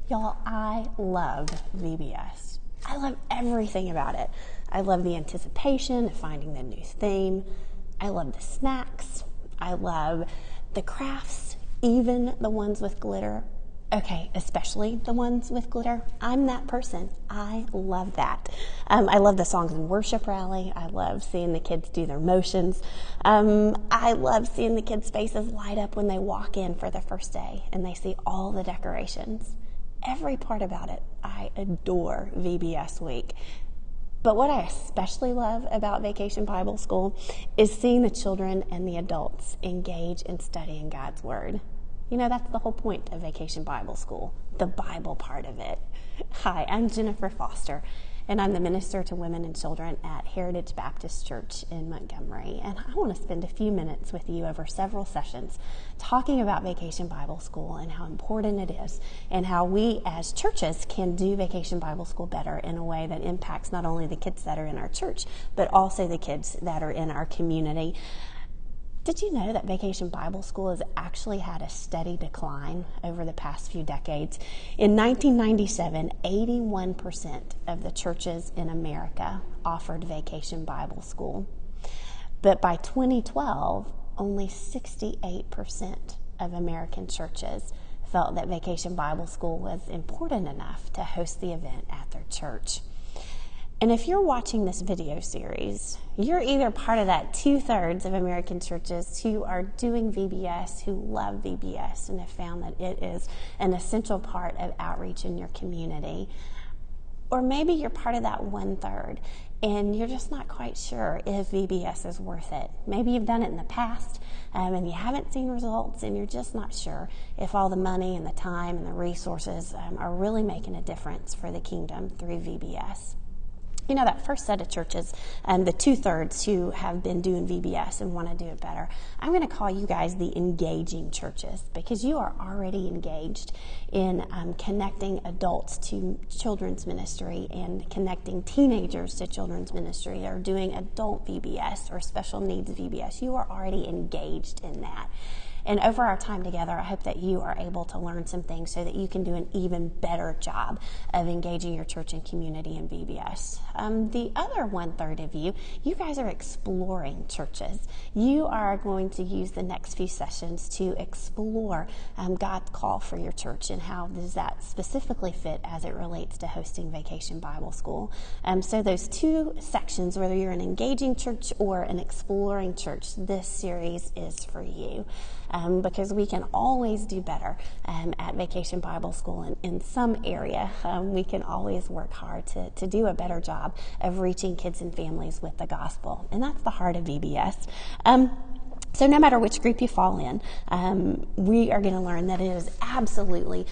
Y'all, I love VBS. I love everything about it. I love the anticipation of finding the new theme. I love the snacks. I love the crafts, even the ones with glitter. Okay, especially the ones with glitter. I'm that person. I love that. I love the songs and worship rally. I love seeing the kids do their motions. I love seeing the kids' faces light up when they walk in for the first day and they see all the decorations. Every part about it. I adore VBS week. But what I especially love about Vacation Bible School is seeing the children and the adults engage in studying God's Word. You know, that's the whole point of Vacation Bible School, the Bible part of it. Hi, I'm Jennifer Foster, and I'm the minister to women and children at Heritage Baptist Church in Montgomery. And I want to spend a few minutes with you over several sessions talking about Vacation Bible School and how important it is, and how we as churches can do Vacation Bible School better in a way that impacts not only the kids that are in our church, but also the kids that are in our community. Did you know that Vacation Bible School has actually had a steady decline over the past few decades? In 1997, 81% of the churches in America offered Vacation Bible School. But by 2012, only 68% of American churches felt that Vacation Bible School was important enough to host the event at their church. And if you're watching this video series, you're either part of that 2/3 of American churches who are doing VBS, who love VBS, and have found that it is an essential part of outreach in your community. Or maybe you're part of that 1/3, and you're just not quite sure if VBS is worth it. Maybe you've done it in the past, and you haven't seen results, and you're just not sure if all the money and the time and the resources are really making a difference for the kingdom through VBS. You know, that first set of churches, the 2/3 who have been doing VBS and want to do it better, I'm going to call you guys the engaging churches, because you are already engaged in connecting adults to children's ministry and connecting teenagers to children's ministry, or doing adult VBS or special needs VBS. You are already engaged in that. And over our time together, I hope that you are able to learn some things so that you can do an even better job of engaging your church and community in VBS. The other 1/3 of you guys are exploring churches. You are going to use the next few sessions to explore God's call for your church, and how does that specifically fit as it relates to hosting Vacation Bible School. So those two sections, whether you're an engaging church or an exploring church, this series is for you. Because we can always do better at Vacation Bible School in some area. We can always work hard to do a better job of reaching kids and families with the gospel. And that's the heart of VBS. So no matter which group you fall in, we are going to learn that it is absolutely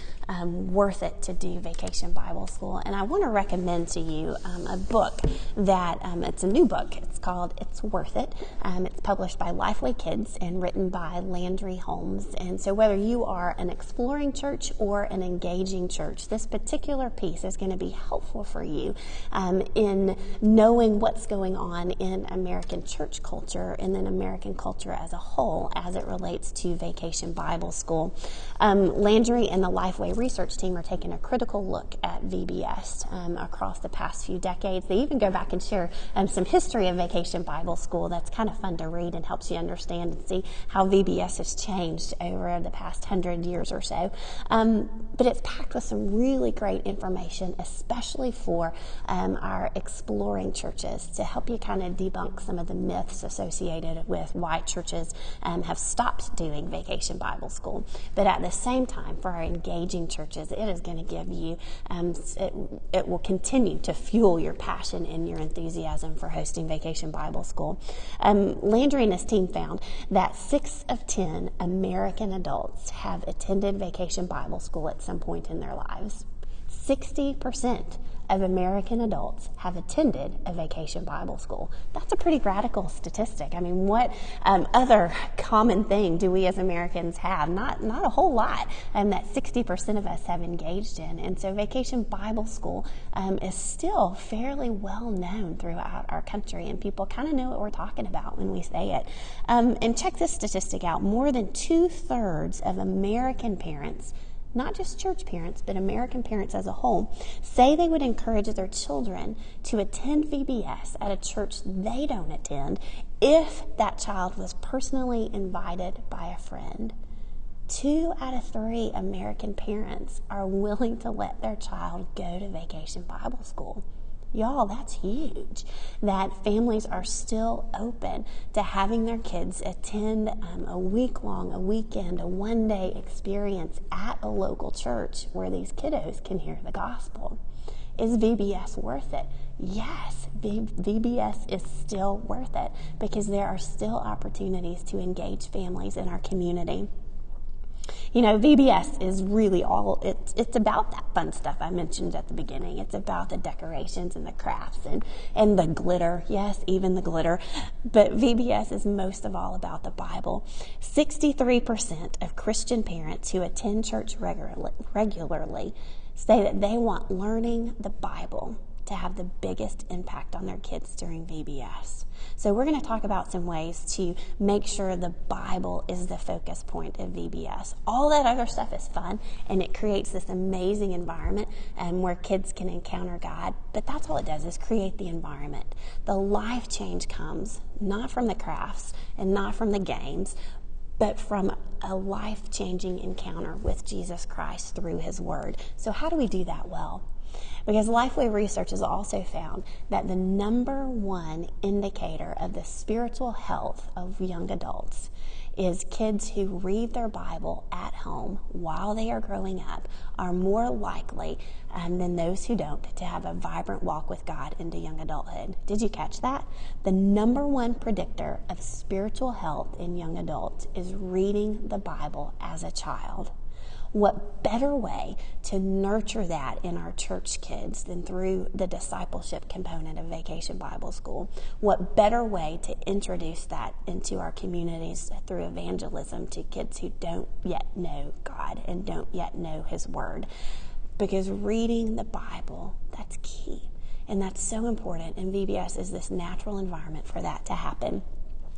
worth it to do Vacation Bible School. And I want to recommend to you a book that, it's a new book. It's called It's Worth It. It's published by Lifeway Kids and written by Landry Holmes. And so whether you are an exploring church or an engaging church, this particular piece is going to be helpful for you in knowing what's going on in American church culture and then American culture as a whole as it relates to Vacation Bible School. Landry and the Lifeway research team are taking a critical look at VBS across the past few decades. They even go back and share some history of Vacation Bible School that's kind of fun to read and helps you understand and see how VBS has changed over the past 100 years or so. But it's packed with some really great information, especially for our exploring churches, to help you kind of debunk some of the myths associated with why churches have stopped doing Vacation Bible School. But at the same time, for our engaging churches, it is going to give you, it will continue to fuel your passion and your enthusiasm for hosting Vacation Bible School. Landry and his team found that 6 of 10 American adults have attended Vacation Bible School at some point in their lives. 60% of American adults have attended a Vacation Bible School. That's a pretty radical statistic. I mean, what other common thing do we as Americans have? Not a whole lot that 60% of us have engaged in. And so Vacation Bible School is still fairly well known throughout our country, and people kind of know what we're talking about when we say it. And check this statistic out. More than 2/3 of American parents not just church parents, but American parents as a whole, say they would encourage their children to attend VBS at a church they don't attend if that child was personally invited by a friend. 2 out of 3 American parents are willing to let their child go to Vacation Bible School. Y'all, that's huge, that families are still open to having their kids attend a week-long, a weekend, a one-day experience at a local church where these kiddos can hear the gospel. Is VBS worth it? Yes, VBS is still worth it because there are still opportunities to engage families in our community. You know, VBS is really it's about that fun stuff I mentioned at the beginning. It's about the decorations and the crafts and the glitter. Yes, even the glitter. But VBS is most of all about the Bible. 63% of Christian parents who attend church regularly say that they want learning the Bible to have the biggest impact on their kids during VBS. So we're going to talk about some ways to make sure the Bible is the focus point of VBS. All that other stuff is fun, and it creates this amazing environment where kids can encounter God, but that's all it does is create the environment. The life change comes not from the crafts and not from the games, but from a life-changing encounter with Jesus Christ through His Word. So how do we do that well? Because Lifeway research has also found that the number one indicator of the spiritual health of young adults is kids who read their Bible at home while they are growing up are more likely than those who don't to have a vibrant walk with God into young adulthood. Did you catch that? The number one predictor of spiritual health in young adults is reading the Bible as a child. What better way to nurture that in our church kids than through the discipleship component of Vacation Bible School? What better way to introduce that into our communities through evangelism to kids who don't yet know God and don't yet know His Word? Because reading the Bible, that's key. And that's so important. And VBS is this natural environment for that to happen.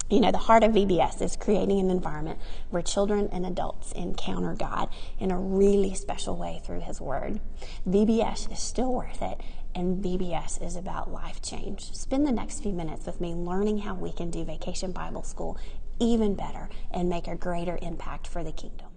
You know, the heart of VBS is creating an environment where children and adults encounter God in a really special way through His Word. VBS is still worth it, and VBS is about life change. Spend the next few minutes with me learning how we can do Vacation Bible School even better and make a greater impact for the kingdom.